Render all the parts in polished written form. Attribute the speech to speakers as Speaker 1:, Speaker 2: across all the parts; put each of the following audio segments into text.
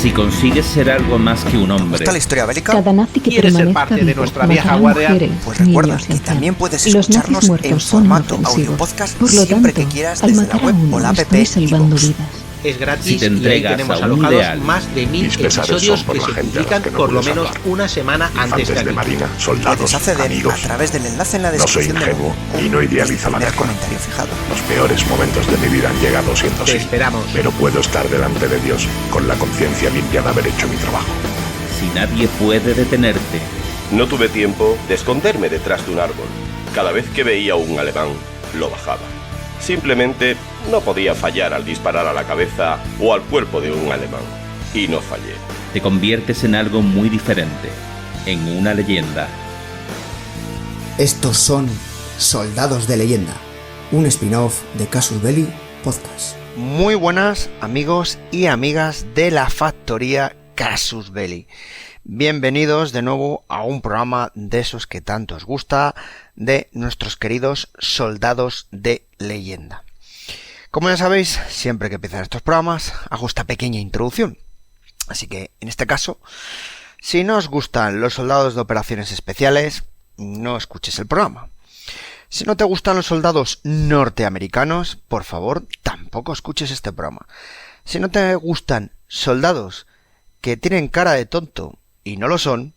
Speaker 1: Si consigues ser algo más que un hombre...
Speaker 2: ¿Está la historia bélica?
Speaker 3: Cada nazi que
Speaker 4: ¿Quieres ser
Speaker 3: permanezca
Speaker 4: parte de
Speaker 3: vivo
Speaker 4: nuestra vieja
Speaker 3: matará
Speaker 4: guardia?
Speaker 3: mujeres,
Speaker 2: Pues recuerda
Speaker 3: niños y
Speaker 2: que también
Speaker 3: ancianos.
Speaker 2: puedes
Speaker 3: Los nazis
Speaker 2: escucharnos en
Speaker 3: muertos son
Speaker 2: formato
Speaker 3: inofensivos.
Speaker 2: audio podcast
Speaker 3: Por lo
Speaker 2: siempre
Speaker 3: tanto,
Speaker 2: que quieras
Speaker 3: al
Speaker 2: desde la
Speaker 3: matar a
Speaker 2: web
Speaker 3: uno,
Speaker 2: o la app
Speaker 3: estoy salvando
Speaker 2: iVoox.
Speaker 3: vidas.
Speaker 4: Es gratis
Speaker 1: Si te
Speaker 4: y ahí
Speaker 1: entregas
Speaker 4: tenemos
Speaker 1: a un
Speaker 4: alojados
Speaker 1: ideal.
Speaker 4: más de 1000
Speaker 5: Mis pesares
Speaker 4: episodios
Speaker 5: son por
Speaker 4: que
Speaker 5: la
Speaker 4: se
Speaker 5: gente a la
Speaker 4: publican
Speaker 5: que no
Speaker 4: por lo
Speaker 5: puedes
Speaker 4: menos
Speaker 5: hablar.
Speaker 4: una semana antes
Speaker 5: Infantes
Speaker 4: de
Speaker 5: de
Speaker 4: aquí.
Speaker 5: marina,
Speaker 2: Puedes
Speaker 5: soldados,
Speaker 2: acceder a
Speaker 5: amigos.
Speaker 2: través del enlace en la
Speaker 5: No soy
Speaker 2: descripción del
Speaker 5: ingenuo y no idealizo la
Speaker 2: primer
Speaker 5: guerra.
Speaker 2: comentario fijado.
Speaker 5: Los peores momentos de mi vida han llegado siendo
Speaker 4: Te
Speaker 5: así.
Speaker 4: esperamos.
Speaker 5: Pero puedo estar delante de Dios con la conciencia limpia de haber hecho mi trabajo.
Speaker 1: Si nadie puede detenerte,
Speaker 6: No tuve tiempo de esconderme detrás de un árbol. Cada vez que veía un alemán, lo bajaba. Simplemente no podía fallar al disparar a la cabeza o al cuerpo de un alemán. Y no fallé.
Speaker 1: te conviertes en algo muy diferente, en una leyenda.
Speaker 7: Estos son Soldados de Leyenda, un spin-off de Casus Belli Podcast.
Speaker 2: Muy buenas amigos y amigas de la factoría Casus Belli. Bienvenidos de nuevo a un programa de esos que tanto os gusta, de nuestros queridos Soldados de Leyenda. Como ya sabéis, siempre que empiezan estos programas hago esta pequeña introducción. Así que, en este caso, si no os gustan los soldados de operaciones especiales, no escuches el programa. Si no te gustan los soldados norteamericanos, por favor, tampoco escuches este programa. Si no te gustan soldados que tienen cara de tonto y no lo son,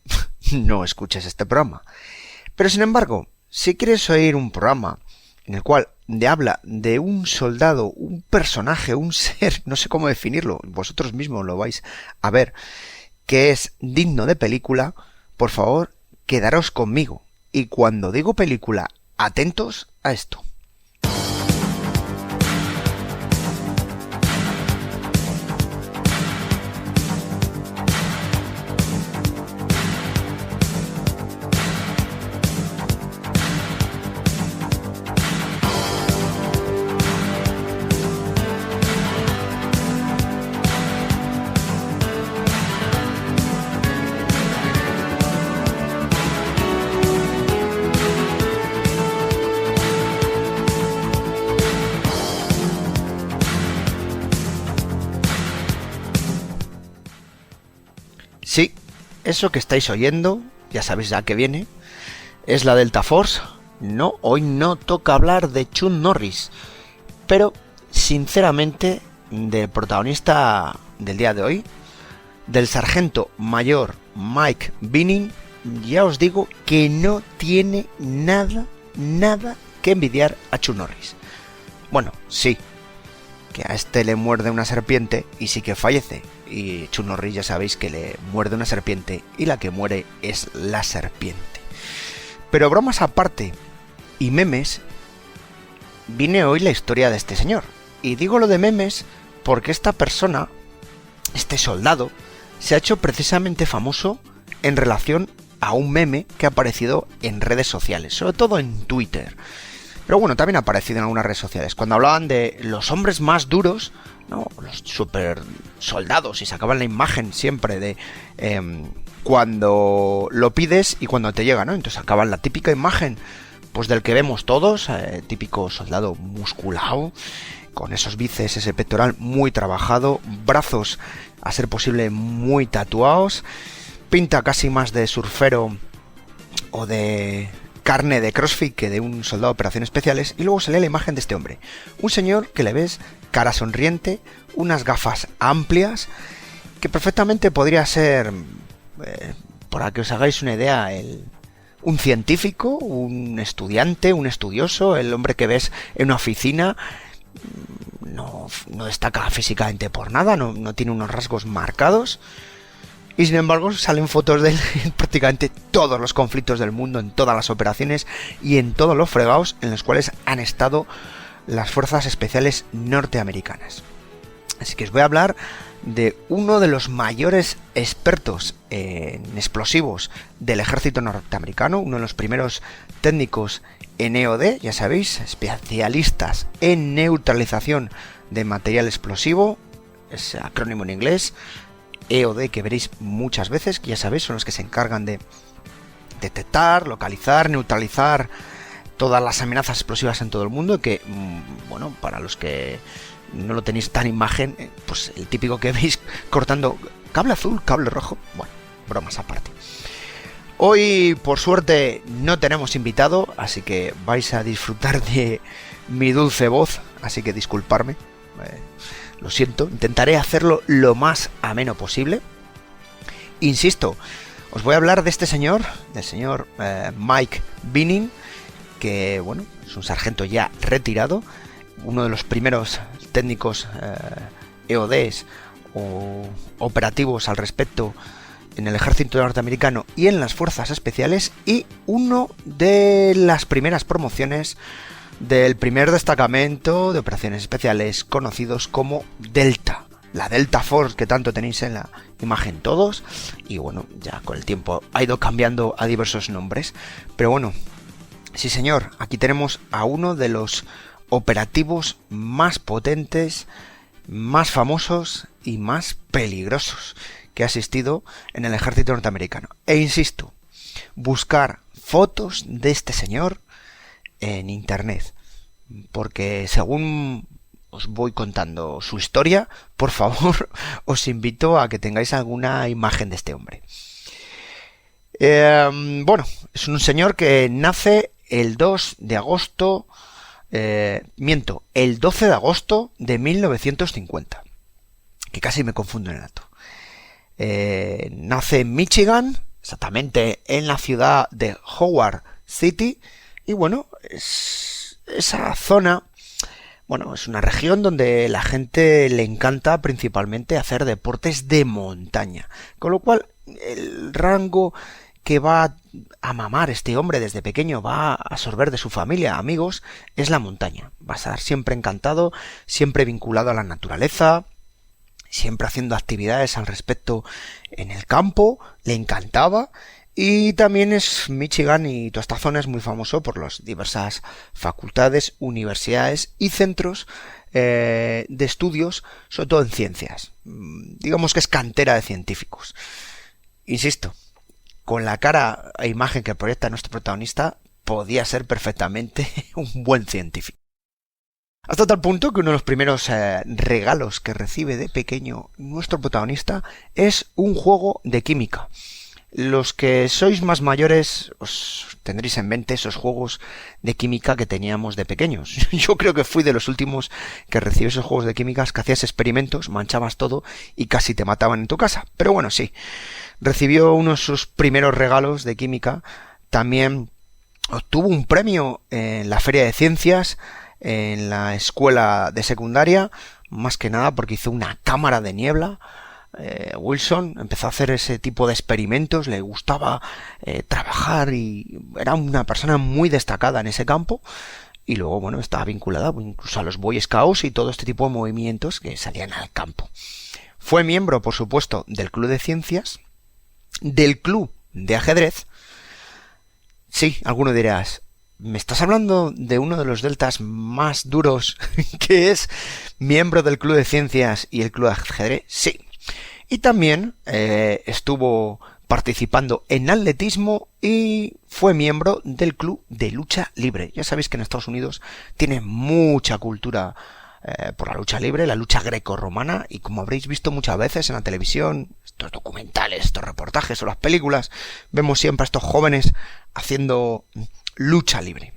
Speaker 2: no escuches este programa. Pero sin embargo, si quieres oír un programa en el cual habla de un soldado, un personaje, un ser, no sé cómo definirlo, vosotros mismos lo vais a ver, que es digno de película, por favor, quedaros conmigo. Y cuando digo película, atentos a esto. Sí, eso que estáis oyendo, ya sabéis a qué viene, es la Delta Force. No, hoy no toca hablar de Chuck Norris, pero sinceramente del protagonista del día de hoy, del sargento mayor Mike Binning, ya os digo que no tiene nada que envidiar a Chuck Norris. Bueno, sí, que a este le muerde una serpiente y sí que fallece. Y Chuck Norris ya sabéis que le muerde una serpiente y la que muere es la serpiente. Pero bromas aparte y memes, viene hoy la historia de este señor. Y digo lo de memes porque esta persona, este soldado, se ha hecho precisamente famoso en relación a un meme que ha aparecido en redes sociales, sobre todo en Twitter. Pero bueno, también ha aparecido en algunas redes sociales. Cuando hablaban de los hombres más duros, ¿no? Los super soldados, y sacaban la imagen siempre de cuando lo pides y cuando te llega, ¿no? Entonces sacaban la típica imagen, pues del que vemos todos, típico soldado musculado, con esos bíceps, ese pectoral muy trabajado, brazos a ser posible muy tatuados, pinta casi más de surfero o de carne de CrossFit que de un soldado de operaciones especiales. Y luego sale la imagen de este hombre, un señor que le ves cara sonriente, unas gafas amplias, que perfectamente podría ser, para que os hagáis una idea, un científico, un estudiante, un estudioso, el hombre que ves en una oficina. No destaca físicamente por nada, no tiene unos rasgos marcados. Y sin embargo salen fotos de él en prácticamente todos los conflictos del mundo, en todas las operaciones y en todos los fregados en los cuales han estado las fuerzas especiales norteamericanas. Así que os voy a hablar de uno de los mayores expertos en explosivos del ejército norteamericano, uno de los primeros técnicos en EOD, ya sabéis, especialistas en neutralización de material explosivo, es acrónimo en inglés, EOD, que veréis muchas veces, que ya sabéis, son los que se encargan de detectar, localizar, neutralizar todas las amenazas explosivas en todo el mundo, que, bueno, para los que no lo tenéis tan imagen, pues el típico que veis cortando cable azul, cable rojo. Bueno, bromas aparte. Hoy, por suerte, no tenemos invitado, así que vais a disfrutar de mi dulce voz, así que disculparme. Lo siento, intentaré hacerlo lo más ameno posible. Insisto, os voy a hablar de este señor, del señor Mike Binning, que, bueno, es un sargento ya retirado, uno de los primeros técnicos EODs o operativos al respecto en el ejército norteamericano y en las fuerzas especiales, y uno de las primeras promociones del primer destacamento de operaciones especiales conocidos como Delta, la Delta Force que tanto tenéis en la imagen todos, y bueno, ya con el tiempo ha ido cambiando a diversos nombres, pero bueno, sí señor, aquí tenemos a uno de los operativos más potentes, más famosos y más peligrosos que ha existido en el ejército norteamericano. E insisto, buscar fotos de este señor en internet, porque según os voy contando su historia, por favor, os invito a que tengáis alguna imagen de este hombre. Bueno, es un señor que nace el 2 de agosto, el 12 de agosto de 1950, que casi me confundo en el dato. Nace en Michigan, exactamente en la ciudad de Howard City, y bueno, esa zona, bueno, es una región donde la gente le encanta principalmente hacer deportes de montaña, con lo cual el rango que va a mamar este hombre desde pequeño, va a absorber de su familia, amigos, es la montaña. Va a estar siempre encantado, siempre vinculado a la naturaleza, siempre haciendo actividades al respecto en el campo, le encantaba, y también es Michigan y toda esta zona es muy famoso por las diversas facultades, universidades y centros de estudios, sobre todo en ciencias. Digamos que es cantera de científicos. Insisto, con la cara e imagen que proyecta nuestro protagonista, podía ser perfectamente un buen científico. Hasta tal punto que uno de los primeros regalos que recibe de pequeño nuestro protagonista es un juego de química. Los que sois más mayores os tendréis en mente esos juegos de química que teníamos de pequeños. Yo creo que fui de los últimos que recibí esos juegos de químicas, que hacías experimentos, manchabas todo y casi te mataban en tu casa. Pero bueno, sí, recibió uno de sus primeros regalos de química. También obtuvo un premio en la Feria de Ciencias en la escuela de secundaria, más que nada porque hizo una cámara de niebla. Wilson empezó a hacer ese tipo de experimentos, le gustaba trabajar y era una persona muy destacada en ese campo, y luego, bueno, estaba vinculada incluso a los Boy Scouts y todo este tipo de movimientos que salían al campo. Fue miembro, por supuesto, del Club de Ciencias, del Club de Ajedrez. Sí, alguno dirás, ¿me estás hablando de uno de los deltas más duros que es miembro del Club de Ciencias y el Club de Ajedrez? Sí. Y también estuvo participando en atletismo y fue miembro del Club de Lucha Libre. Ya sabéis que en Estados Unidos tiene mucha cultura por la lucha libre, la lucha grecorromana, y como habréis visto muchas veces en la televisión, estos documentales, estos reportajes o las películas, vemos siempre a estos jóvenes haciendo lucha libre.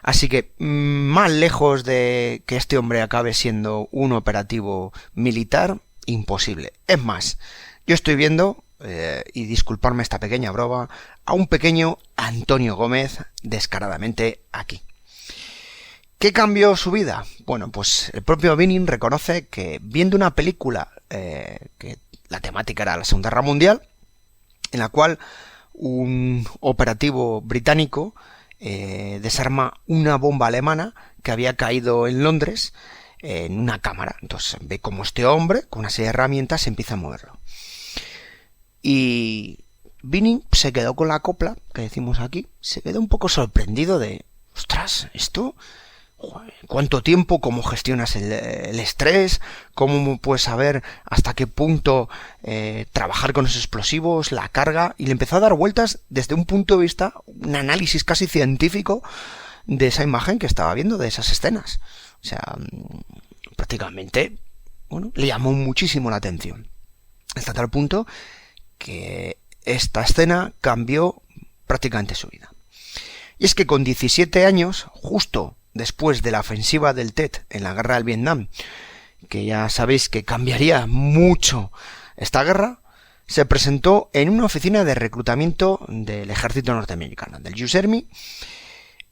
Speaker 2: Así que más lejos de que este hombre acabe siendo un operativo militar, imposible. Es más, yo estoy viendo, y disculparme esta pequeña broma, a un pequeño Antonio Gómez descaradamente aquí. ¿Qué cambió su vida? Bueno, pues el propio Binning reconoce que viendo una película que la temática era la Segunda Guerra Mundial, en la cual un operativo británico desarma una bomba alemana que había caído en Londres en una cámara. Entonces ve como este hombre con una serie de herramientas empieza a moverlo, y Binning se quedó con la copla que decimos aquí, se quedó un poco sorprendido de, ostras, esto, ¿cuánto tiempo? ¿Cómo gestionas el estrés? ¿Cómo puedes saber hasta qué punto trabajar con esos explosivos, la carga? Y le empezó a dar vueltas desde un punto de vista, un análisis casi científico de esa imagen que estaba viendo, de esas escenas. O sea, prácticamente, bueno, le llamó muchísimo la atención. hasta tal punto que esta escena cambió prácticamente su vida. Y es que con 17 años, justo después de la ofensiva del Tet en la guerra del Vietnam, que ya sabéis que cambiaría mucho esta guerra, se presentó en una oficina de reclutamiento del ejército norteamericano, del US Army,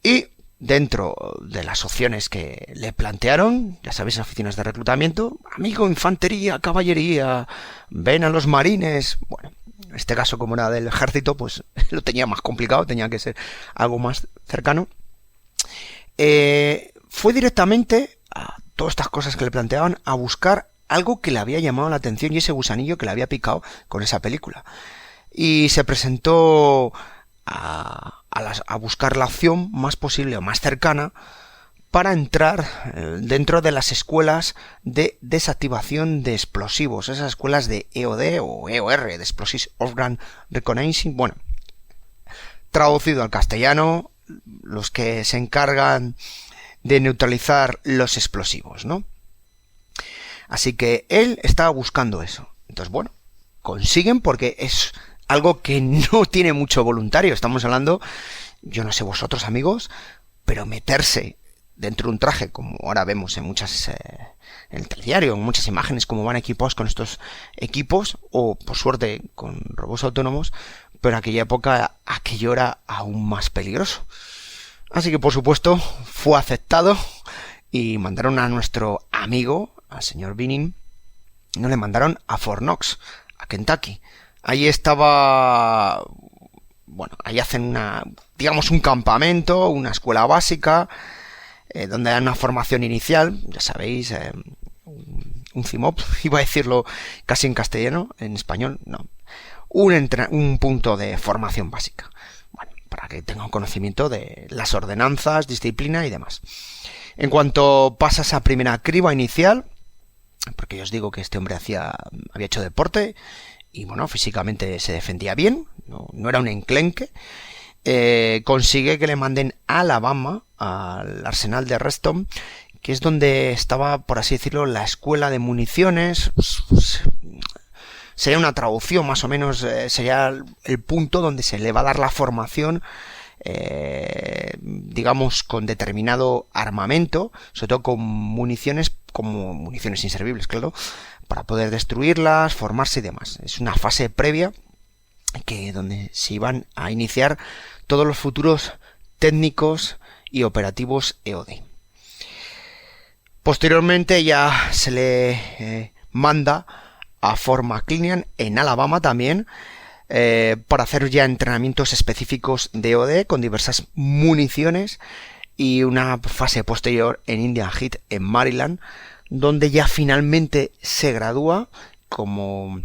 Speaker 2: y dentro de las opciones que le plantearon, ya sabéis, oficinas de reclutamiento, amigo, infantería, caballería, ven a los marines. Bueno, en este caso, como era del ejército, pues lo tenía más complicado, tenía que ser algo más cercano. Fue directamente a todas estas cosas que le planteaban a buscar algo que le había llamado la atención y ese gusanillo que le había picado con esa película. Y se presentó a buscar la opción más posible o más cercana para entrar dentro de las escuelas de desactivación de explosivos, esas escuelas de EOD o EOR, de Explosive Organ Reconnaissance. Bueno, traducido al castellano, los que se encargan de neutralizar los explosivos, ¿no? Así que él estaba buscando eso. Entonces, bueno, consiguen, porque es algo que no tiene mucho voluntario. Estamos hablando, yo no sé vosotros, amigos, pero meterse dentro de un traje, como ahora vemos en muchas en el telediario, en muchas imágenes, como van equipados con estos equipos, o por suerte con robots autónomos, pero en aquella época aquello era aún más peligroso. Así que, por supuesto, fue aceptado y mandaron a nuestro amigo, al señor Binning, no le mandaron a Fort Knox, a Kentucky. Ahí estaba, bueno, ahí hacen un campamento, una escuela básica, donde dan una formación inicial, ya sabéis, un CIMOP, iba a decirlo casi en castellano, en español, no, un punto de formación básica, bueno, para que tengan conocimiento de las ordenanzas, disciplina y demás. En cuanto pasa esa primera criba inicial, porque yo os digo que este hombre había hecho deporte y bueno, físicamente se defendía bien, no era un enclenque, consigue que le manden a Alabama, al arsenal de Reston, que es donde estaba, por así decirlo, la escuela de municiones. Sería una traducción más o menos, sería el punto donde se le va a dar la formación, digamos, con determinado armamento, sobre todo con municiones, como municiones inservibles, claro, para poder destruirlas, formarse y demás. Es una fase previa donde se iban a iniciar todos los futuros técnicos y operativos EOD. Posteriormente ya se le manda a Fort McClellan en Alabama también, para hacer ya entrenamientos específicos de EOD con diversas municiones, y una fase posterior en Indian Head en Maryland, donde ya finalmente se gradúa como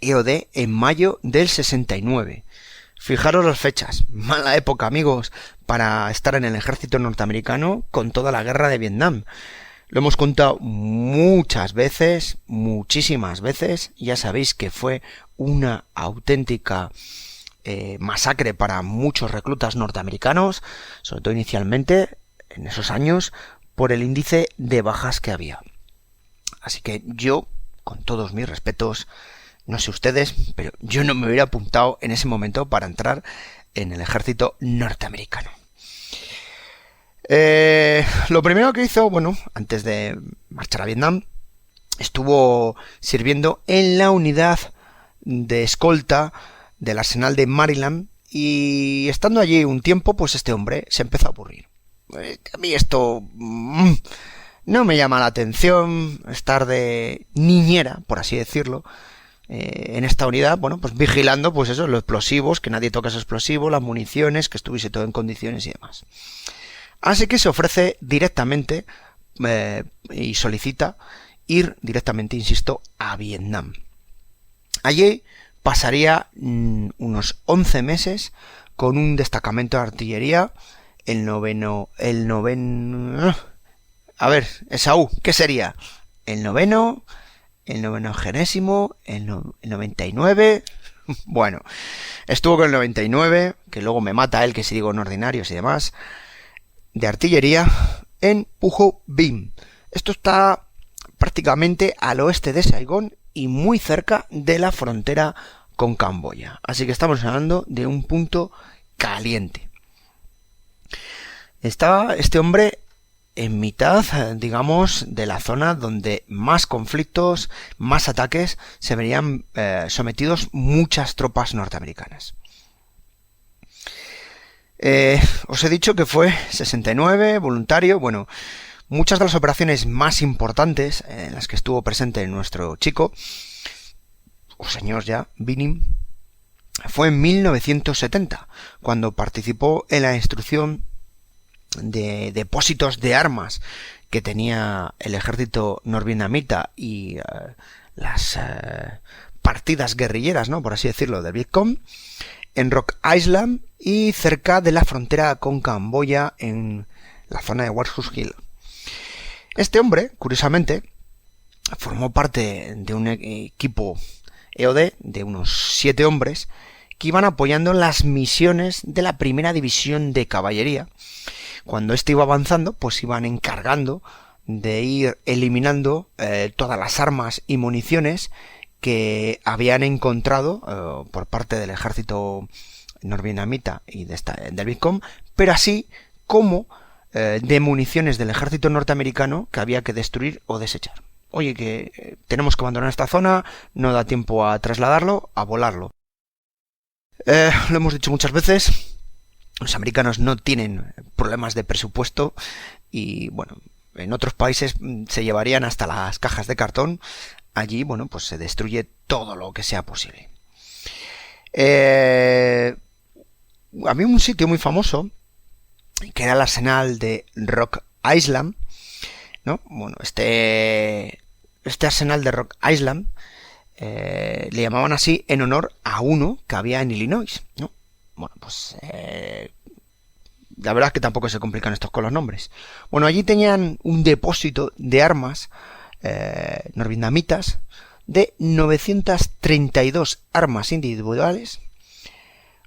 Speaker 2: EOD en mayo del 69. Fijaros las fechas, mala época, amigos, para estar en el ejército norteamericano con toda la guerra de Vietnam. Lo hemos contado muchas veces, muchísimas veces, ya sabéis que fue una auténtica masacre para muchos reclutas norteamericanos, sobre todo inicialmente, en esos años, por el índice de bajas que había. Así que yo, con todos mis respetos, no sé ustedes, pero yo no me hubiera apuntado en ese momento para entrar en el ejército norteamericano. Lo primero que hizo, bueno, antes de marchar a Vietnam, estuvo sirviendo en la unidad de escolta del arsenal de Maryland, y estando allí un tiempo, pues este hombre se empezó a aburrir. A mí esto no me llama la atención, estar de niñera, por así decirlo, en esta unidad, bueno, pues vigilando, pues eso, los explosivos, que nadie toque esos explosivos, las municiones, que estuviese todo en condiciones y demás. Así que se ofrece directamente y solicita ir directamente, insisto, a Vietnam. Allí pasaría unos 11 meses con un destacamento de artillería, el noveno, a ver, Esaú, ¿qué sería? El 90º, el 99, bueno, estuvo con el 99, que luego me mata él, que si digo en ordinarios y demás, de artillería, en Phu Binh. Esto está prácticamente al oeste de Saigón y muy cerca de la frontera con Camboya. Así que estamos hablando de un punto caliente. Estaba este hombre en mitad, digamos, de la zona donde más conflictos, más ataques se verían sometidos muchas tropas norteamericanas. Os he dicho que fue 69, voluntario. Bueno, muchas de las operaciones más importantes en las que estuvo presente nuestro chico, o señor ya, Binim, fue en 1970, cuando participó en la destrucción de depósitos de armas que tenía el ejército norvietnamita y las partidas guerrilleras, ¿no?, por así decirlo, del Vietcong, en Rock Island y cerca de la frontera con Camboya, en la zona de Warshus Hill. Este hombre, curiosamente, formó parte de un equipo EOD de unos 7 hombres que iban apoyando las misiones de la primera división de caballería. Cuando este iba avanzando, pues iban encargando de ir eliminando todas las armas y municiones que habían encontrado por parte del ejército norvietnamita y del Vietcong, pero así como de municiones del ejército norteamericano que había que destruir o desechar. Oye, que tenemos que abandonar esta zona, no da tiempo a trasladarlo, a volarlo. Lo hemos dicho muchas veces, los americanos no tienen problemas de presupuesto y, bueno, en otros países se llevarían hasta las cajas de cartón. Allí, bueno, pues se destruye todo lo que sea posible. Había un sitio muy famoso que era el arsenal de Rock Island, ¿no? Bueno, este arsenal de Rock Island le llamaban así en honor a uno que había en Illinois, ¿no? Bueno, pues la verdad es que tampoco se complican estos con los nombres. Bueno, allí tenían un depósito de armas norvietnamitas de 932 armas individuales,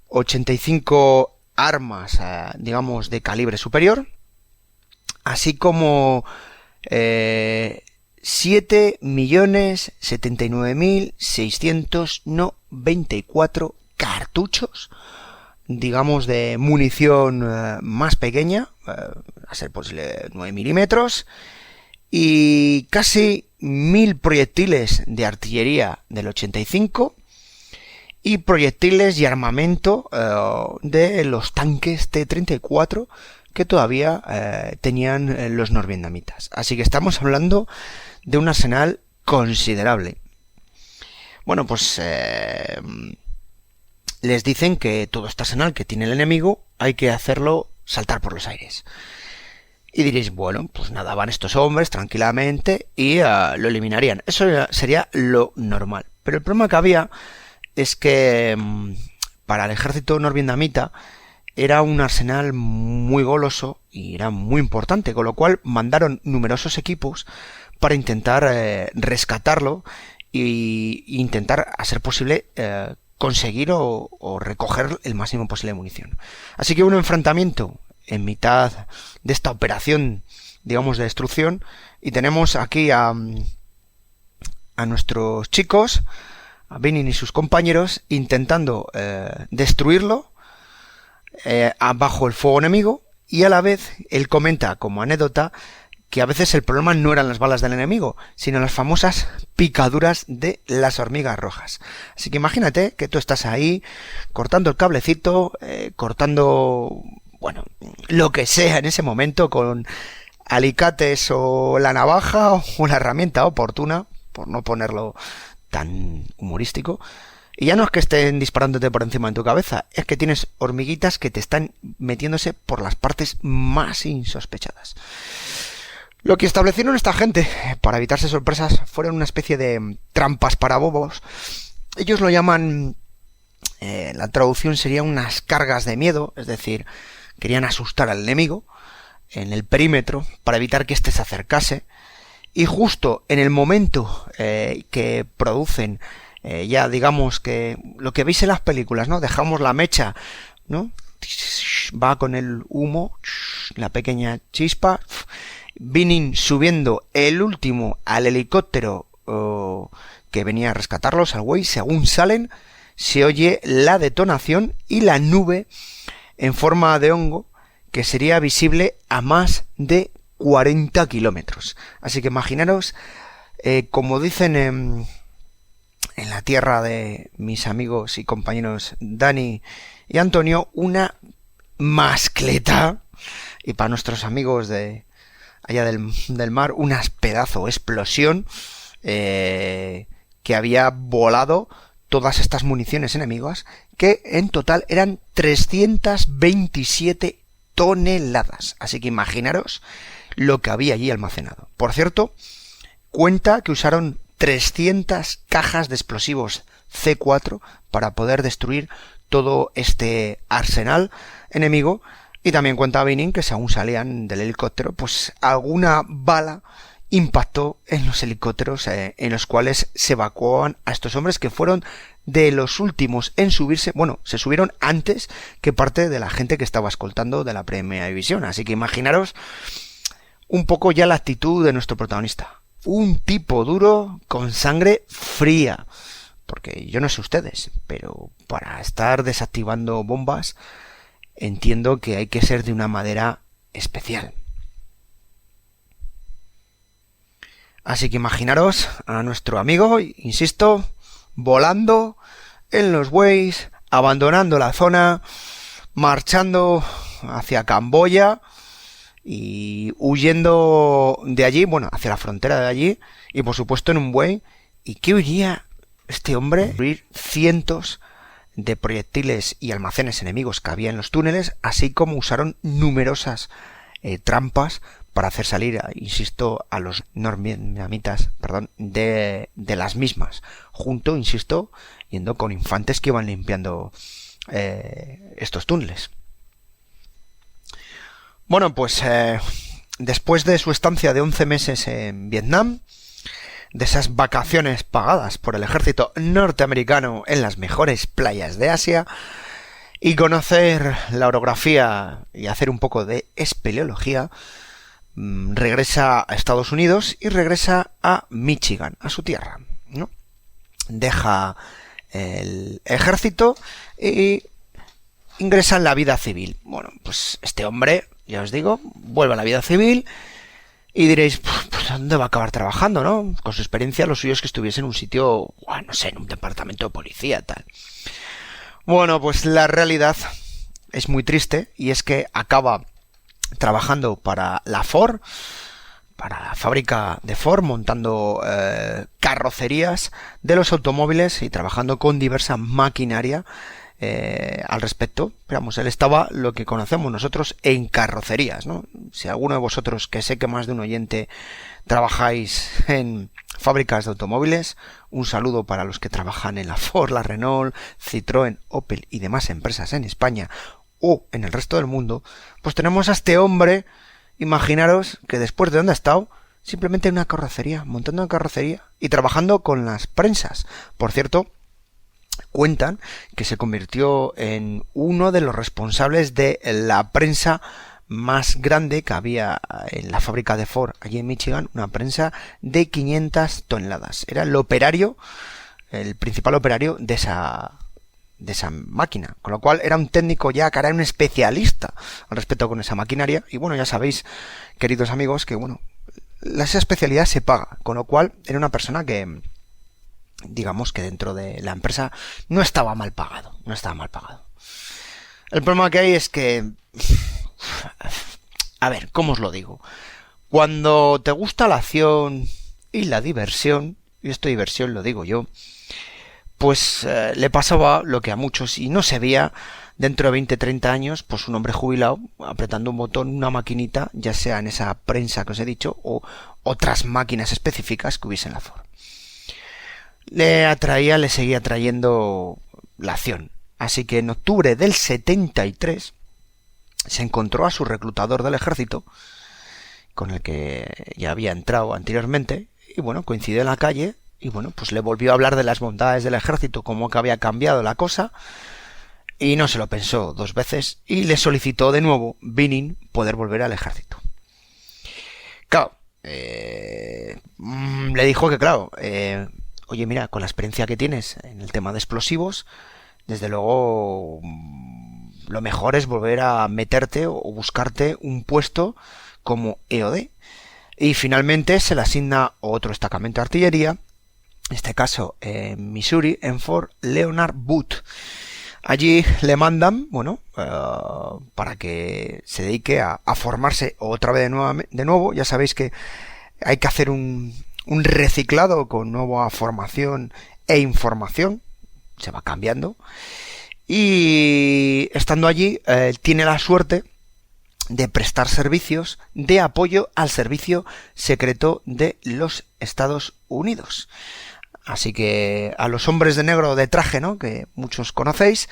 Speaker 2: 85 armas, digamos, de calibre superior, así como 7.079.694 cartuchos, digamos, de munición más pequeña, a ser posible 9 milímetros, y casi 1.000 proyectiles de artillería del 85 y proyectiles y armamento de los tanques T-34 que todavía tenían los norvietnamitas. Así que estamos hablando de un arsenal considerable. Bueno, pues les dicen que todo este arsenal que tiene el enemigo hay que hacerlo saltar por los aires. Y diréis, bueno, pues nada, van estos hombres tranquilamente y lo eliminarían. Eso sería lo normal. Pero el problema que había es que para el ejército norvietnamita era un arsenal muy goloso y era muy importante, con lo cual mandaron numerosos equipos para intentar rescatarlo e intentar, a ser posible, conseguir o recoger el máximo posible de munición. Así que un enfrentamiento en mitad de esta operación, digamos, de destrucción, y tenemos aquí a nuestros chicos, a Binim y sus compañeros, intentando destruirlo bajo el fuego enemigo, y a la vez él comenta como anécdota que a veces el problema no eran las balas del enemigo, sino las famosas picaduras de las hormigas rojas. Así que imagínate que tú estás ahí cortando el cablecito, cortando, bueno, lo que sea en ese momento con alicates o la navaja o la herramienta oportuna, por no ponerlo tan humorístico, y ya no es que estén disparándote por encima de tu cabeza, es que tienes hormiguitas que te están metiéndose por las partes más insospechadas. Lo que establecieron esta gente para evitarse sorpresas fueron una especie de trampas para bobos. Ellos lo llaman, la traducción sería unas cargas de miedo, es decir, querían asustar al enemigo en el perímetro para evitar que éste se acercase, y justo en el momento que producen, ya digamos que lo que veis en las películas, ¿no? Dejamos la mecha, ¿no? Va con el humo, la pequeña chispa, Binim subiendo el último al helicóptero que venía a rescatarlos al Waze. Según salen, se oye la detonación y la nube en forma de hongo que sería visible a más de 40 kilómetros. Así que imaginaros, como dicen en la tierra de mis amigos y compañeros Dani y Antonio, una mascleta, y para nuestros amigos de allá del mar, una pedazo explosión que había volado todas estas municiones enemigas, que en total eran 327 toneladas. Así que imaginaros lo que había allí almacenado. Por cierto, cuenta que usaron 300 cajas de explosivos C4 para poder destruir todo este arsenal enemigo, y también cuenta Binning que según salían del helicóptero, pues alguna bala impactó en los helicópteros en los cuales se evacuaban a estos hombres, que fueron de los últimos en subirse. Bueno, se subieron antes que parte de la gente que estaba escoltando de la Primera División. Así que imaginaros un poco ya la actitud de nuestro protagonista. Un tipo duro con sangre fría. Porque yo no sé ustedes, pero para estar desactivando bombas entiendo que hay que ser de una madera especial. Así que imaginaros a nuestro amigo, insisto, volando en los Waze, abandonando la zona, marchando hacia Camboya y huyendo de allí, bueno, hacia la frontera de allí, y por supuesto en un Waze. ¿Y qué huiría este hombre? Destruir cientos de proyectiles y almacenes enemigos que había en los túneles, así como usaron numerosas trampas para hacer salir, insisto, a los norvietnamitas, de las mismas, junto, insisto, yendo con infantes que iban limpiando estos túneles. Bueno, pues después de su estancia de 11 meses en Vietnam, de esas vacaciones pagadas por el ejército norteamericano en las mejores playas de Asia, y conocer la orografía y hacer un poco de espeleología, regresa a Estados Unidos y regresa a Michigan, a su tierra, ¿no? Deja el ejército y ingresa en la vida civil. Bueno, pues este hombre, ya os digo, vuelve a la vida civil y diréis, pues ¿dónde va a acabar trabajando, no? Con su experiencia, lo suyo es que estuviese en un sitio, no sé, en un departamento de policía, tal. Bueno, pues la realidad es muy triste, y es que acaba trabajando para la Ford, para la fábrica de Ford, montando carrocerías de los automóviles y trabajando con diversa maquinaria al respecto. Pero vamos, él estaba lo que conocemos nosotros en carrocerías, ¿no? Si alguno de vosotros, que sé que más de un oyente, trabajáis en fábricas de automóviles, un saludo para los que trabajan en la Ford, la Renault, Citroën, Opel y demás empresas en España o en el resto del mundo. Pues tenemos a este hombre, imaginaros que después de donde ha estado, simplemente en una carrocería, montando una carrocería y trabajando con las prensas. Por cierto, cuentan que se convirtió en uno de los responsables de la prensa más grande que había en la fábrica de Ford allí en Michigan, una prensa de 500 toneladas. Era el operario, el principal operario de esa máquina, con lo cual era un técnico ya, que era un especialista al respecto con esa maquinaria. Y bueno, ya sabéis, queridos amigos, que bueno, esa especialidad se paga, con lo cual era una persona que, digamos que dentro de la empresa no estaba mal pagado. El problema que hay es que, a ver, ¿cómo os lo digo? Cuando te gusta la acción y la diversión, y esto diversión lo digo yo, pues le pasaba lo que a muchos, y no se veía dentro de 20-30 años, pues un hombre jubilado apretando un botón, una maquinita, ya sea en esa prensa que os he dicho o otras máquinas específicas que hubiese en la Ford. Le seguía atrayendo la acción. Así que en octubre del 73 se encontró a su reclutador del ejército, con el que ya había entrado anteriormente, y bueno, coincidió en la calle, y bueno, pues le volvió a hablar de las bondades del ejército, cómo que había cambiado la cosa, y no se lo pensó dos veces, y le solicitó de nuevo, Binning, poder volver al ejército. Claro, le dijo que claro, oye, mira, con la experiencia que tienes en el tema de explosivos, desde luego lo mejor es volver a meterte o buscarte un puesto como EOD. Y finalmente se le asigna otro destacamento de artillería, en este caso en Missouri, en Fort Leonard Wood. Allí le mandan, para que se dedique a formarse otra vez de nuevo. Ya sabéis que hay que hacer un reciclado con nueva formación e información. Se va cambiando. Y estando allí, tiene la suerte de prestar servicios de apoyo al servicio secreto de los Estados Unidos. Así que a los hombres de negro de traje, ¿no?, que muchos conocéis,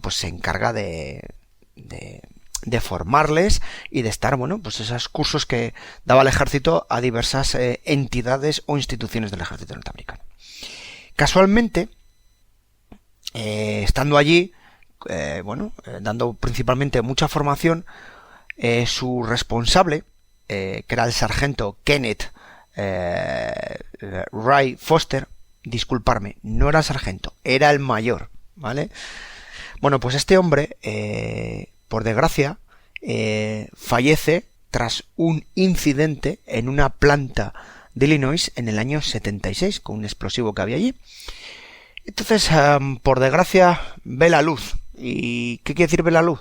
Speaker 2: pues se encarga de formarles y de estar, pues esos cursos que daba el ejército a diversas entidades o instituciones del ejército norteamericano. Casualmente, estando allí, dando principalmente mucha formación, su responsable, que era el sargento Kenneth Ray Foster, disculparme, no era el sargento, era el mayor, ¿vale? Pues este hombre, por desgracia, fallece tras un incidente en una planta de Illinois en el año 76, con un explosivo que había allí. Entonces, por desgracia, ve la luz. ¿Y qué quiere decir ver la luz?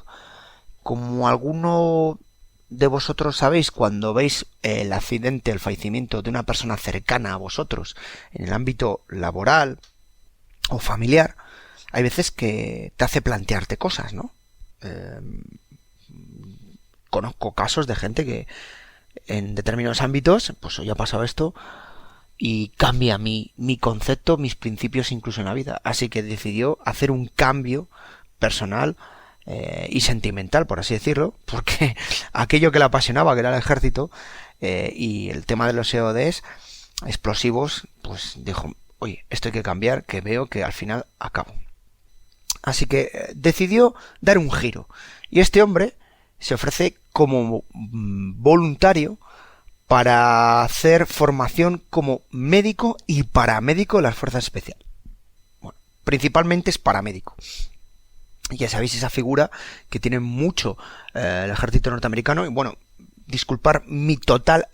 Speaker 2: Como alguno de vosotros sabéis, cuando veis el accidente, el fallecimiento de una persona cercana a vosotros en el ámbito laboral o familiar, hay veces que te hace plantearte cosas, ¿no? Conozco casos de gente que en determinados ámbitos, pues hoy ha pasado esto y cambia mi concepto, mis principios incluso en la vida. Así que decidió hacer un cambio personal y sentimental, por así decirlo, porque aquello que le apasionaba, que era el ejército, y el tema de los EODs explosivos, pues dijo, oye, esto hay que cambiar, que veo que al final acabo. Así que decidió dar un giro, y este hombre se ofrece como voluntario para hacer formación como médico y paramédico de las fuerzas especiales. Bueno, principalmente es paramédico. Ya sabéis, esa figura que tiene mucho el ejército norteamericano. Y disculpar mi total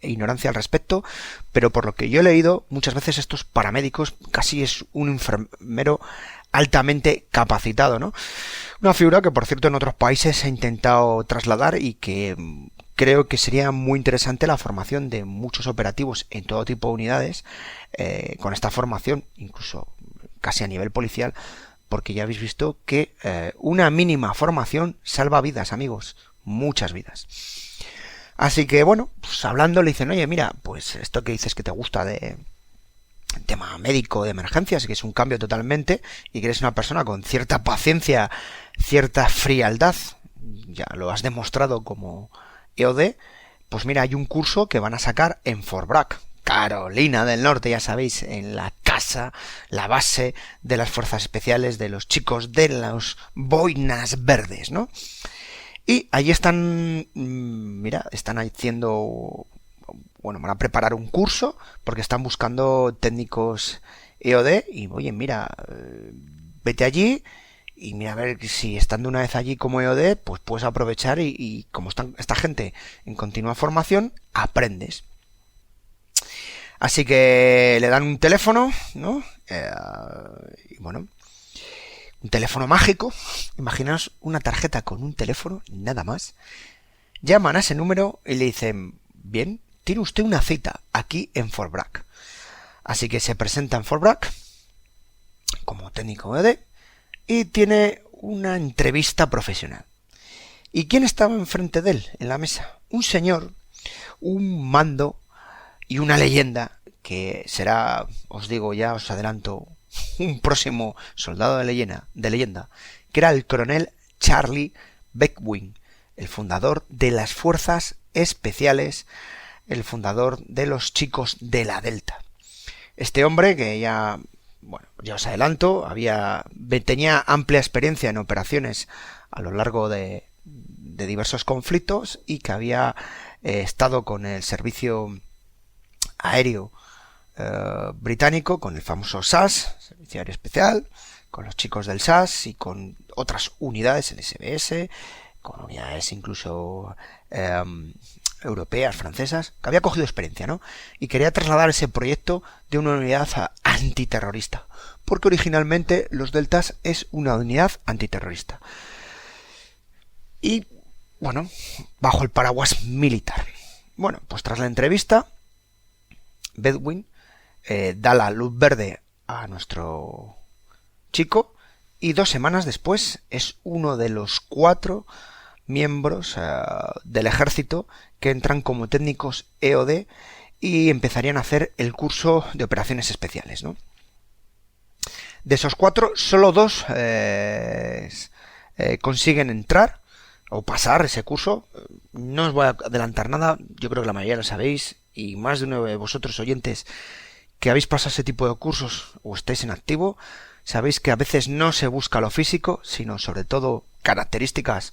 Speaker 2: ignorancia al respecto, pero por lo que yo he leído, muchas veces estos paramédicos casi es un enfermero altamente capacitado, ¿no? Una figura que, por cierto, en otros países se ha intentado trasladar y que creo que sería muy interesante la formación de muchos operativos en todo tipo de unidades con esta formación, incluso casi a nivel policial, porque ya habéis visto que una mínima formación salva vidas, amigos, muchas vidas. Así que pues hablando le dicen, oye, mira, pues esto que dices que te gusta de tema médico de emergencias, que es un cambio totalmente, y que eres una persona con cierta paciencia, cierta frialdad, ya lo has demostrado como EOD, pues mira, hay un curso que van a sacar en Fort Bragg, Carolina del Norte, ya sabéis, en la casa, la base de las fuerzas especiales de los chicos de los boinas verdes, ¿no? Y allí están, están haciendo, van a preparar un curso porque están buscando técnicos EOD y, oye, mira, vete allí y mira a ver si estando una vez allí como EOD, pues puedes aprovechar y como están esta gente en continua formación, aprendes. Así que le dan un teléfono, ¿no? Un teléfono mágico. Imaginaos una tarjeta con un teléfono, nada más. Llaman a ese número y le dicen, bien, tiene usted una cita aquí en Fort Bragg. Así que se presenta en Fort Bragg como técnico EOD y tiene una entrevista profesional. ¿Y quién estaba enfrente de él en la mesa? Un señor, un mando y una leyenda que será, os digo ya, os adelanto, un próximo soldado de leyenda, que era el coronel Charlie Beckwin, el fundador de las fuerzas especiales, el fundador de los chicos de la Delta. Este hombre que ya os adelanto, tenía amplia experiencia en operaciones a lo largo de diversos conflictos y que había estado con el servicio aéreo británico con el famoso SAS, Servicio Aéreo Especial, con los chicos del SAS y con otras unidades, el SBS, con unidades incluso europeas, francesas, que había cogido experiencia, ¿no? Y quería trasladar ese proyecto de una unidad antiterrorista, porque originalmente los Deltas es una unidad antiterrorista. Y, bueno, bajo el paraguas militar. Bueno, pues tras la entrevista, Bedwin da la luz verde a nuestro chico y 2 semanas después es uno de los 4 miembros del ejército que entran como técnicos EOD y empezarían a hacer el curso de operaciones especiales, ¿no? De esos 4, solo 2 consiguen entrar o pasar ese curso. No os voy a adelantar nada, yo creo que la mayoría lo sabéis, y más de uno de vosotros oyentes que habéis pasado ese tipo de cursos o estáis en activo, sabéis que a veces no se busca lo físico, sino sobre todo características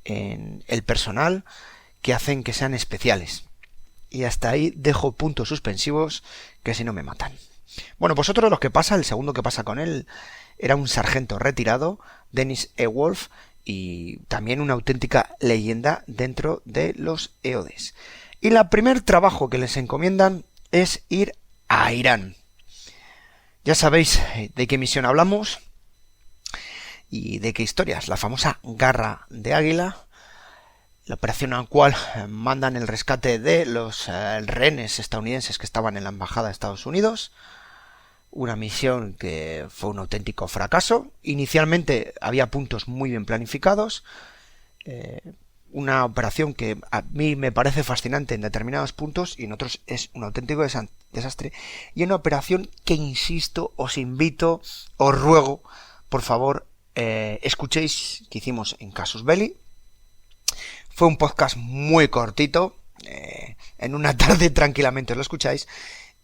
Speaker 2: en el personal que hacen que sean especiales. Y hasta ahí dejo puntos suspensivos que si no me matan. Bueno, pues otro de los que pasa, el segundo que pasa con él, era un sargento retirado, Dennis E. Wolf, y también una auténtica leyenda dentro de los EODs. Y el primer trabajo que les encomiendan es ir a Irán. Ya sabéis de qué misión hablamos y de qué historias. La famosa Garra de Águila, la operación a la cual mandan el rescate de los rehenes estadounidenses que estaban en la embajada de Estados Unidos. Una misión que fue un auténtico fracaso. Inicialmente había puntos muy bien planificados. Una operación que a mí me parece fascinante en determinados puntos y en otros es un auténtico desastre. Y una operación que, insisto, os invito, os ruego, por favor, escuchéis, que hicimos en Casus Belli. Fue un podcast muy cortito, en una tarde tranquilamente os lo escucháis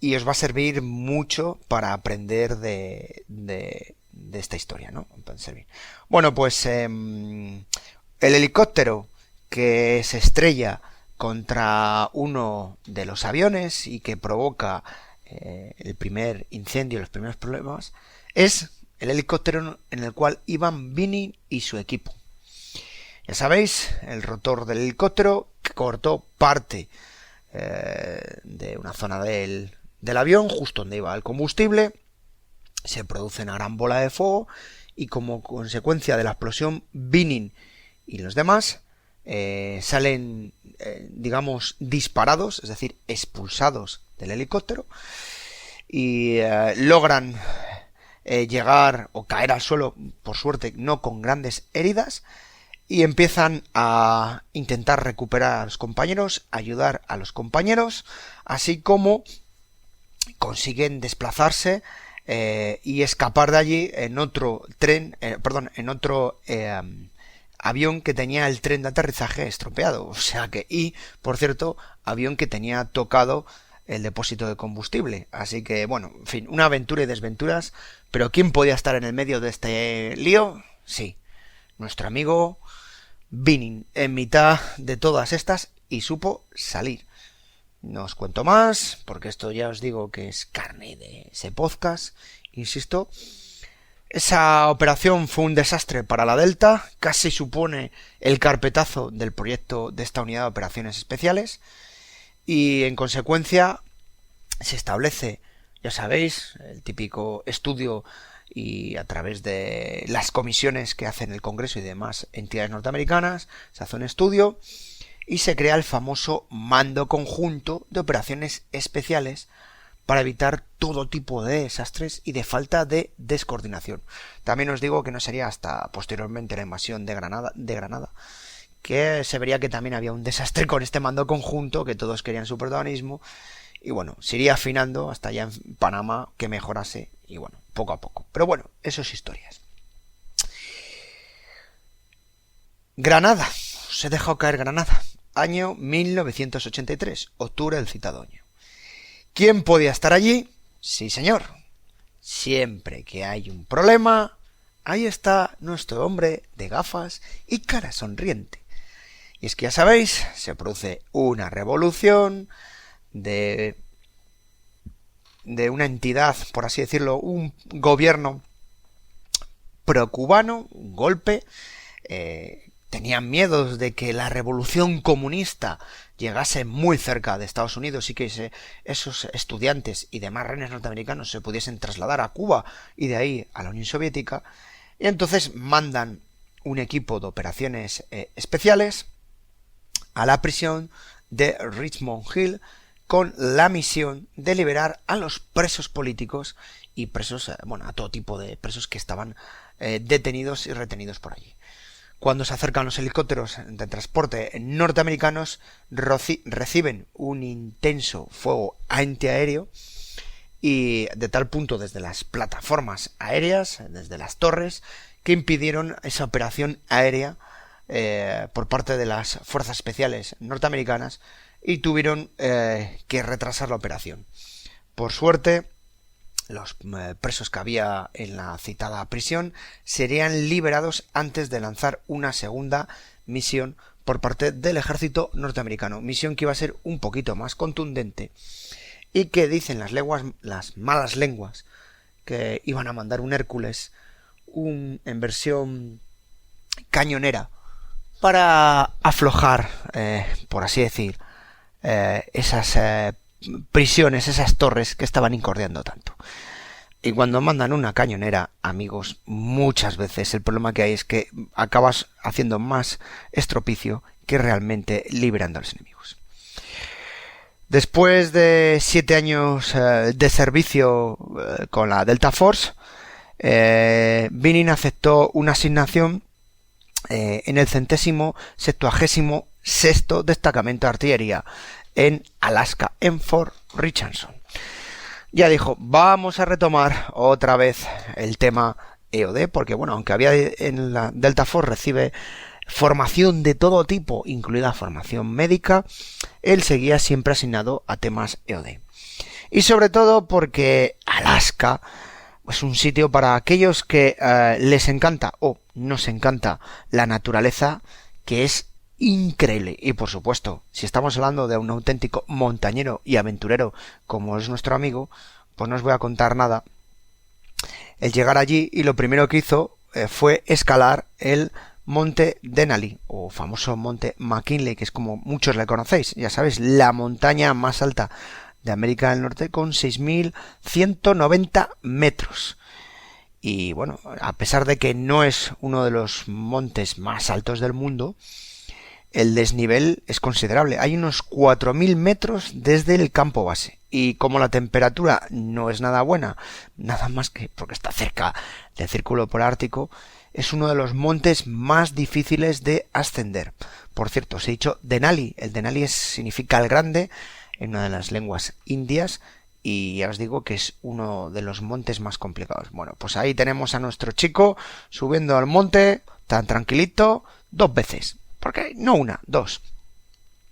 Speaker 2: y os va a servir mucho para aprender de esta historia, ¿no? Bueno, pues el helicóptero que se estrella contra uno de los aviones y que provoca el primer incendio, los primeros problemas, es el helicóptero en el cual iban Bining y su equipo. Ya sabéis, el rotor del helicóptero que cortó parte de una zona del avión, justo donde iba el combustible, se produce una gran bola de fuego y como consecuencia de la explosión, Bining y los demás salen, digamos, disparados, es decir, expulsados del helicóptero y logran llegar o caer al suelo, por suerte no con grandes heridas, y empiezan a intentar recuperar a los compañeros, ayudar a los compañeros, así como consiguen desplazarse y escapar de allí en otro avión que tenía el tren de aterrizaje estropeado, o sea que, y por cierto, avión que tenía tocado el depósito de combustible, así que bueno, en fin, una aventura y desventuras, pero ¿quién podía estar en el medio de este lío? Sí, nuestro amigo Bining, en mitad de todas estas, y supo salir. No os cuento más, porque esto ya os digo que es carne de ese podcast, insisto. Esa operación fue un desastre para la Delta, casi supone el carpetazo del proyecto de esta unidad de operaciones especiales, y en consecuencia se establece, ya sabéis, el típico estudio y a través de las comisiones que hacen el Congreso y demás entidades norteamericanas, se hace un estudio y se crea el famoso Mando Conjunto de Operaciones Especiales para evitar todo tipo de desastres y de falta de descoordinación. También os digo que no sería hasta posteriormente la invasión de Granada que se vería que también había un desastre con este mando conjunto, que todos querían su protagonismo, y bueno, se iría afinando hasta ya en Panamá que mejorase, y bueno, poco a poco. Pero bueno, eso es historias. Granada, os he dejado caer Granada, año 1983, octubre del citado año. ¿Quién podía estar allí? Sí, señor. Siempre que hay un problema, ahí está nuestro hombre de gafas y cara sonriente. Y es que ya sabéis, se produce una revolución de de una entidad, por así decirlo, un gobierno pro-cubano, un golpe. Tenían miedos de que la revolución comunista llegase muy cerca de Estados Unidos y que esos estudiantes y demás rehenes norteamericanos se pudiesen trasladar a Cuba y de ahí a la Unión Soviética. Y entonces mandan un equipo de operaciones especiales a la prisión de Richmond Hill con la misión de liberar a los presos políticos y presos, a todo tipo de presos que estaban detenidos y retenidos por allí. Cuando se acercan los helicópteros de transporte norteamericanos, reciben un intenso fuego antiaéreo y de tal punto desde las plataformas aéreas, desde las torres, que impidieron esa operación aérea por parte de las fuerzas especiales norteamericanas y tuvieron que retrasar la operación. Por suerte, los presos que había en la citada prisión serían liberados antes de lanzar una segunda misión por parte del ejército norteamericano, misión que iba a ser un poquito más contundente y que dicen las malas lenguas que iban a mandar un Hércules en versión cañonera para aflojar, por así decir, esas prisiones, esas torres que estaban incordiando tanto. Y cuando mandan una cañonera, amigos, muchas veces el problema que hay es que acabas haciendo más estropicio que realmente liberando a los enemigos. Después de 7 años de servicio con la Delta Force, Binin aceptó una asignación en el 176º destacamento de artillería en Alaska, en Fort Richardson. Ya dijo, vamos a retomar otra vez el tema EOD, porque aunque había en la Delta Force recibe formación de todo tipo, incluida formación médica, él seguía siempre asignado a temas EOD. Y sobre todo porque Alaska es un sitio para aquellos que les encanta o nos encanta la naturaleza, que es increíble. Y por supuesto, si estamos hablando de un auténtico montañero y aventurero como es nuestro amigo, pues no os voy a contar nada. El llegar allí y lo primero que hizo fue escalar el monte Denali, o famoso monte McKinley, que es como muchos le conocéis, ya sabéis, la montaña más alta de América del Norte con 6.190 metros. Y a pesar de que no es uno de los montes más altos del mundo, el desnivel es considerable. Hay unos 4.000 metros desde el campo base. Y como la temperatura no es nada buena, nada más que porque está cerca del círculo polar ártico, es uno de los montes más difíciles de ascender. Por cierto, os he dicho Denali. El Denali significa el grande en una de las lenguas indias. Y ya os digo que es uno de los montes más complicados. Pues ahí tenemos a nuestro chico subiendo al monte tan tranquilito 2 veces. ¿Por qué? No una, 2.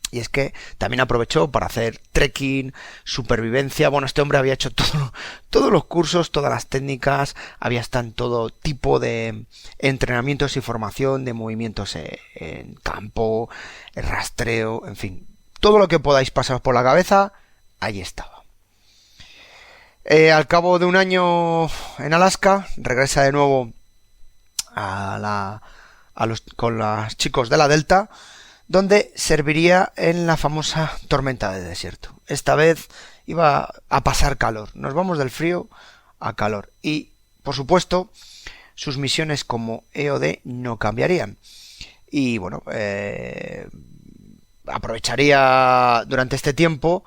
Speaker 2: Y es que también aprovechó para hacer trekking, supervivencia. Este hombre había hecho todos los cursos, todas las técnicas, había estado en todo tipo de entrenamientos y formación de movimientos en campo, el rastreo, en fin. Todo lo que podáis pasaros por la cabeza, ahí estaba. Al cabo de un año en Alaska, regresa de nuevo con los chicos de la Delta, donde serviría en la famosa tormenta de desierto. Esta vez iba a pasar calor. Nos vamos del frío a calor. Y, por supuesto, sus misiones como EOD no cambiarían. Y aprovecharía durante este tiempo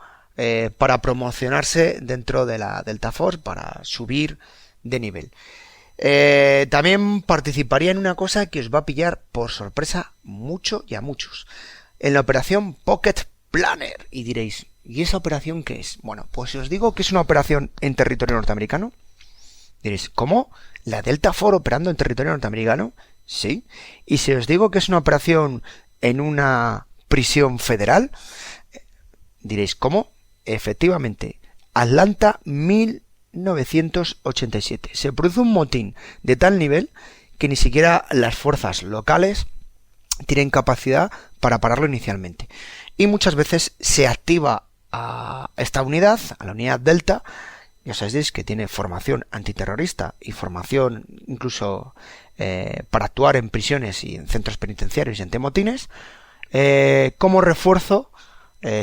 Speaker 2: para promocionarse dentro de la Delta Force, para subir de nivel. También participaría en una cosa que os va a pillar por sorpresa mucho y a muchos, en la operación Pocket Planner. Y diréis, ¿y esa operación qué es? Pues si os digo que es una operación en territorio norteamericano, diréis, ¿cómo? ¿La Delta Force operando en territorio norteamericano? Sí. Y si os digo que es una operación en una prisión federal, diréis, ¿cómo? Efectivamente, Atlanta 1987. Se produce un motín de tal nivel que ni siquiera las fuerzas locales tienen capacidad para pararlo inicialmente. Y muchas veces se activa a esta unidad, a la unidad Delta, Ya sabéis que tiene formación antiterrorista y formación incluso para actuar en prisiones y en centros penitenciarios y antimotines, como refuerzo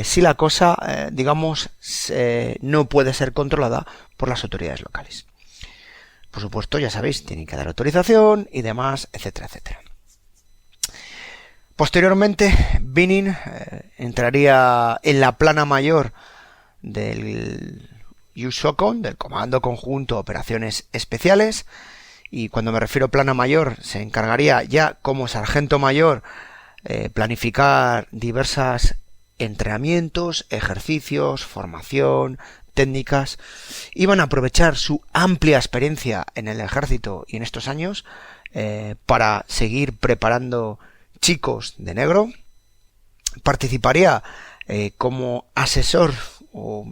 Speaker 2: si la cosa, no puede ser controlada por las autoridades locales. Por supuesto, ya sabéis, tienen que dar autorización y demás, etcétera, etcétera. Posteriormente, Binning entraría en la plana mayor del USOCOM, del Comando Conjunto Operaciones Especiales, y cuando me refiero a plana mayor, se encargaría ya como sargento mayor planificar diversos entrenamientos, ejercicios, formación, técnicas. Iban a aprovechar su amplia experiencia en el ejército y en estos años para seguir preparando chicos de negro. Participaría como asesor o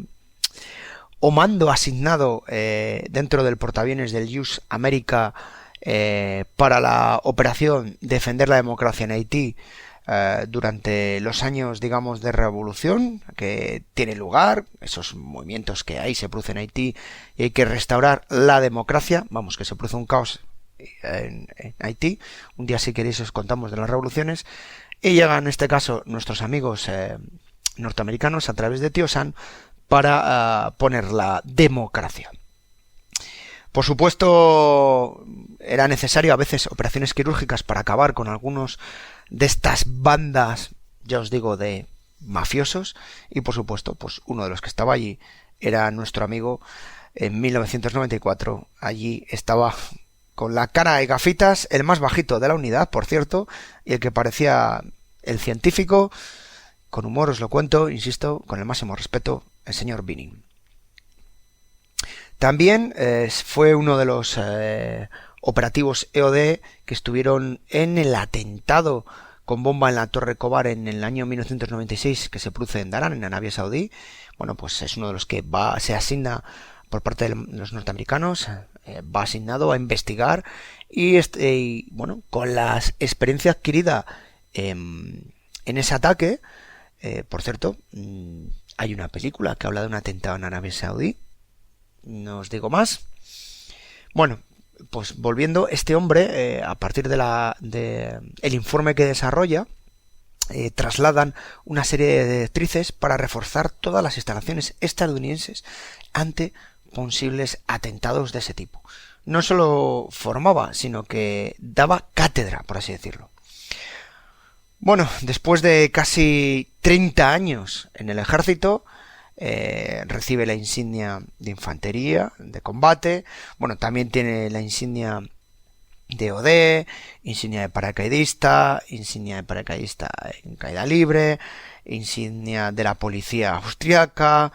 Speaker 2: mando asignado dentro del portaaviones del US América para la operación Defender la Democracia en Haití durante los años, de revolución que tiene lugar, esos movimientos que hay, se producen en Haití y hay que restaurar la democracia. Vamos, que se produce un caos en Haití. Un día, si queréis, os contamos de las revoluciones. Y llegan en este caso nuestros amigos norteamericanos a través de Tío Sam para poner la democracia. Por supuesto, era necesario a veces operaciones quirúrgicas para acabar con algunos de estas bandas, ya os digo, de mafiosos. Y por supuesto, pues uno de los que estaba allí era nuestro amigo. En 1994 allí estaba con la cara de gafitas, el más bajito de la unidad, por cierto, y el que parecía el científico. Con humor os lo cuento, insisto, con el máximo respeto, el señor Binning. También fue uno de los operativos EOD que estuvieron en el atentado con bomba en la Torre Khobar en el año 1996 que se produce en Daran, en Arabia Saudí. Bueno, pues es uno de los que se asigna por parte de los norteamericanos, va asignado a investigar y bueno, con la experiencia adquirida en ese ataque. Por cierto, hay una película que habla de un atentado en Arabia Saudí. No os digo más. Bueno, pues volviendo, este hombre, a partir de el informe que desarrolla, trasladan una serie de directrices para reforzar todas las instalaciones estadounidenses ante posibles atentados de ese tipo. No solo formaba, sino que daba cátedra, por así decirlo. Bueno, después de casi 30 años en el ejército, recibe la insignia de infantería de combate. Bueno, también tiene la insignia de OD, insignia de paracaidista en caída libre, insignia de la policía austriaca,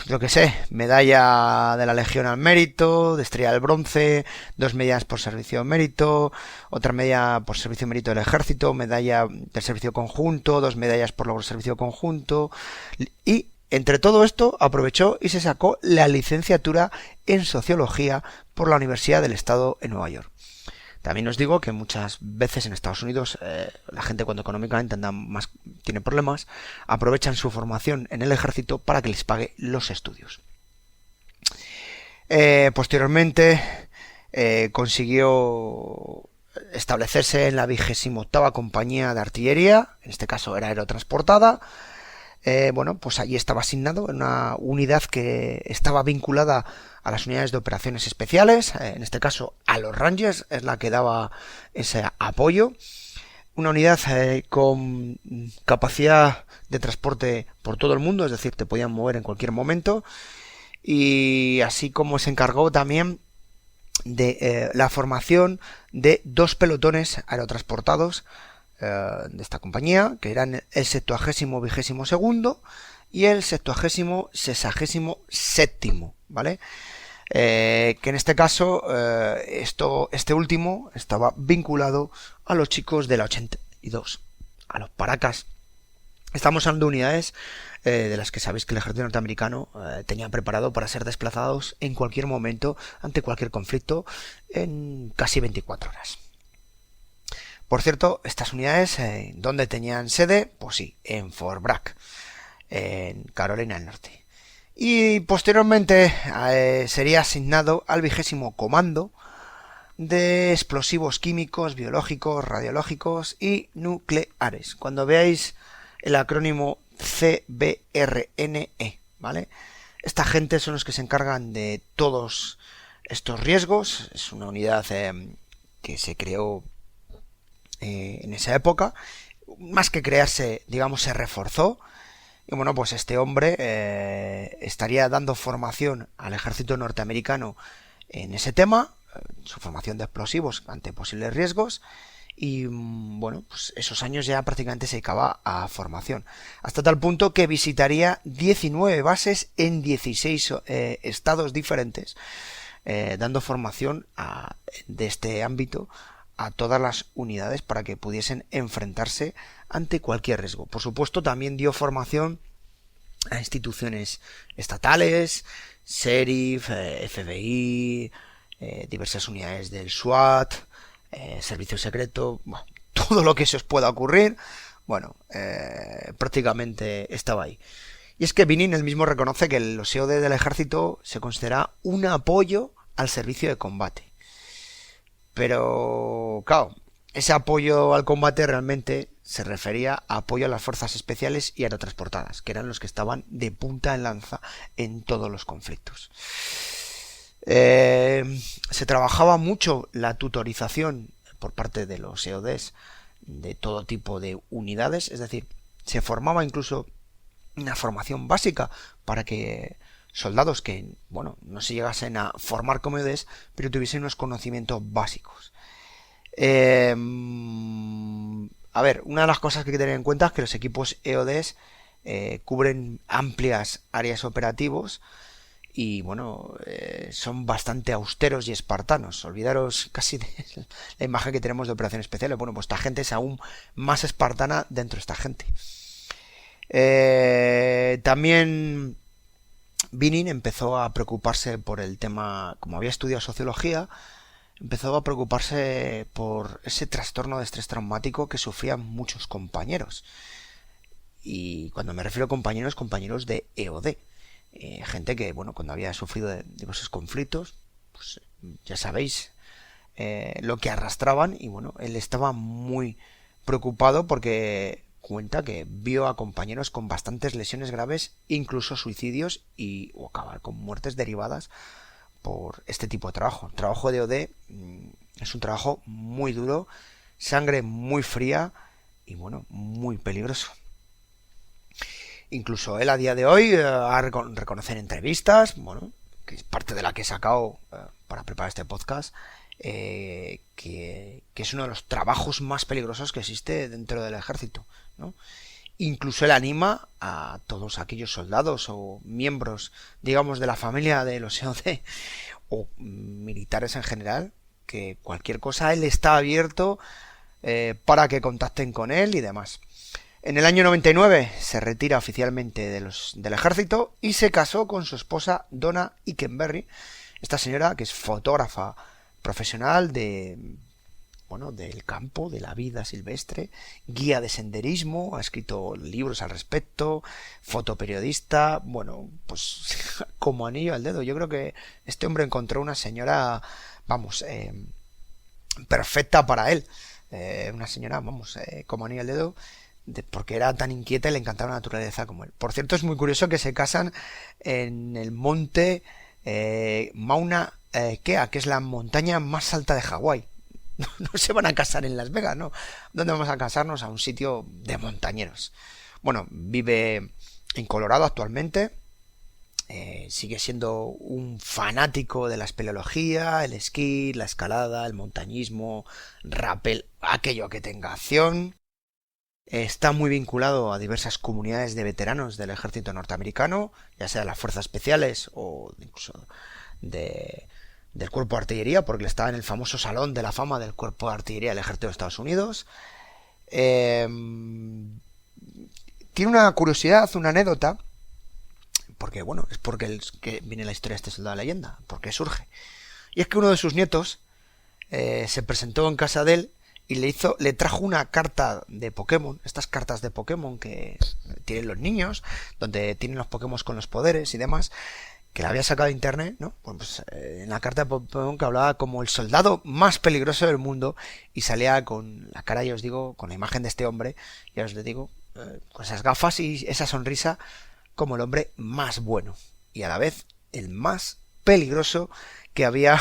Speaker 2: yo que sé, medalla de la Legión al Mérito, de Estrella del Bronce, 2 medallas por servicio de mérito, otra medalla por servicio de mérito del ejército, medalla del servicio conjunto, 2 medallas por logro de servicio conjunto. Y entre todo esto aprovechó y se sacó la licenciatura en Sociología por la Universidad del Estado en Nueva York. También os digo que muchas veces en Estados Unidos la gente, cuando económicamente tiene problemas, aprovechan su formación en el ejército para que les pague los estudios. Posteriormente consiguió establecerse en la 28ª Compañía de Artillería, en este caso era aerotransportada. Bueno, pues allí estaba asignado en una unidad que estaba vinculada a las unidades de operaciones especiales, en este caso a los Rangers, es la que daba ese apoyo. Una unidad con capacidad de transporte por todo el mundo, es decir, te podían mover en cualquier momento, y así como se encargó también de la formación de 2 pelotones aerotransportados de esta compañía, que eran el 70.22º y el 70.67º, ¿vale? Que en este caso este último estaba vinculado a los chicos de la 82, a los Paracas. Estamos hablando de unidades de las que sabéis que el ejército norteamericano tenía preparado para ser desplazados en cualquier momento ante cualquier conflicto en casi 24 horas. Por cierto, estas unidades, ¿dónde tenían sede? Pues sí, en Fort Bragg, en Carolina del Norte. y posteriormente sería asignado al 20º Comando de Explosivos Químicos, Biológicos, Radiológicos y Nucleares. Cuando veáis el acrónimo CBRNE, ¿vale? Esta gente son los que se encargan de todos estos riesgos. Es una unidad que se creó en esa época. Más que crearse, digamos, se reforzó. Y bueno, pues este hombre estaría dando formación al ejército norteamericano en ese tema, su formación de explosivos ante posibles riesgos. Y bueno, pues esos años ya prácticamente se dedicaba a formación, hasta tal punto que visitaría 19 bases en 16 estados diferentes, dando formación de este ámbito a todas las unidades para que pudiesen enfrentarse ante cualquier riesgo. Por supuesto, también dio formación a instituciones estatales, Sheriff, FBI, diversas unidades del SWAT, servicio secreto, bueno, todo lo que se os pueda ocurrir, bueno, prácticamente estaba ahí. Y es que Binning él mismo reconoce que los EOD del ejército se considera un apoyo al servicio de combate. Pero, claro, ese apoyo al combate realmente se refería a apoyo a las fuerzas especiales y aerotransportadas, que eran los que estaban de punta en lanza en todos los conflictos. Se trabajaba mucho la tutorización por parte de los EODs de todo tipo de unidades, es decir, se formaba incluso una formación básica para que soldados que, bueno, no se llegasen a formar como EODs, pero tuviesen unos conocimientos básicos. A ver, una de las cosas que hay que tener en cuenta es que los equipos EODs cubren amplias áreas operativos y, bueno, son bastante austeros y espartanos. Olvidaros casi de la imagen que tenemos de operaciones especiales. Bueno, pues esta gente es aún más espartana dentro de esta gente. También Binning empezó a preocuparse por el tema, como había estudiado sociología, empezó a preocuparse por ese trastorno de estrés traumático que sufrían muchos compañeros. Y cuando me refiero a compañeros, compañeros de EOD. Gente que, bueno, cuando había sufrido de diversos conflictos, pues ya sabéis lo que arrastraban. Y bueno, él estaba muy preocupado porque cuenta que vio a compañeros con bastantes lesiones graves, incluso suicidios o acabar con muertes derivadas por este tipo de trabajo. El trabajo de EOD es un trabajo muy duro, sangre muy fría y, bueno, muy peligroso. Incluso él a día de hoy reconoce en entrevistas, bueno, que es parte de la que he sacado para preparar este podcast, que es uno de los trabajos más peligrosos que existe dentro del ejército, ¿no? Incluso él anima a todos aquellos soldados o miembros, digamos, de la familia de los EOD o militares en general, que cualquier cosa él está abierto para que contacten con él y demás. En el año 99 se retira oficialmente del ejército y se casó con su esposa Donna Ikenberry, esta señora que es fotógrafa profesional del campo, de la vida silvestre, guía de senderismo, ha escrito libros al respecto, fotoperiodista, bueno, pues como anillo al dedo. Yo creo que este hombre encontró una señora, vamos, perfecta para él, una señora, vamos, como anillo al dedo, porque era tan inquieta y le encantaba la naturaleza como él. Por cierto, es muy curioso que se casan en el monte Mauna Kea, que es la montaña más alta de Hawái. No se van a casar en Las Vegas, ¿no? ¿Dónde vamos a casarnos? A un sitio de montañeros. Bueno, vive en Colorado actualmente. Sigue siendo un fanático de la espeleología, el esquí, la escalada, el montañismo, rappel, aquello que tenga acción. Está muy vinculado a diversas comunidades de veteranos del ejército norteamericano, ya sea de las fuerzas especiales o incluso del cuerpo de artillería, porque está en el famoso salón de la fama del cuerpo de artillería del ejército de Estados Unidos. Tiene una curiosidad, una anécdota, porque bueno, es porque que viene la historia de este soldado de leyenda, porque surge. Y es que uno de sus nietos se presentó en casa de él y le trajo una carta de Pokémon, estas cartas de Pokémon que tienen los niños, donde tienen los Pokémon con los poderes y demás, que la había sacado de internet, ¿no? Pues en la carta de Pokémon que hablaba como el soldado más peligroso del mundo, y salía con la cara, ya os digo, con la imagen de este hombre, ya os le digo, con esas gafas y esa sonrisa, como el hombre más bueno y a la vez el más peligroso que había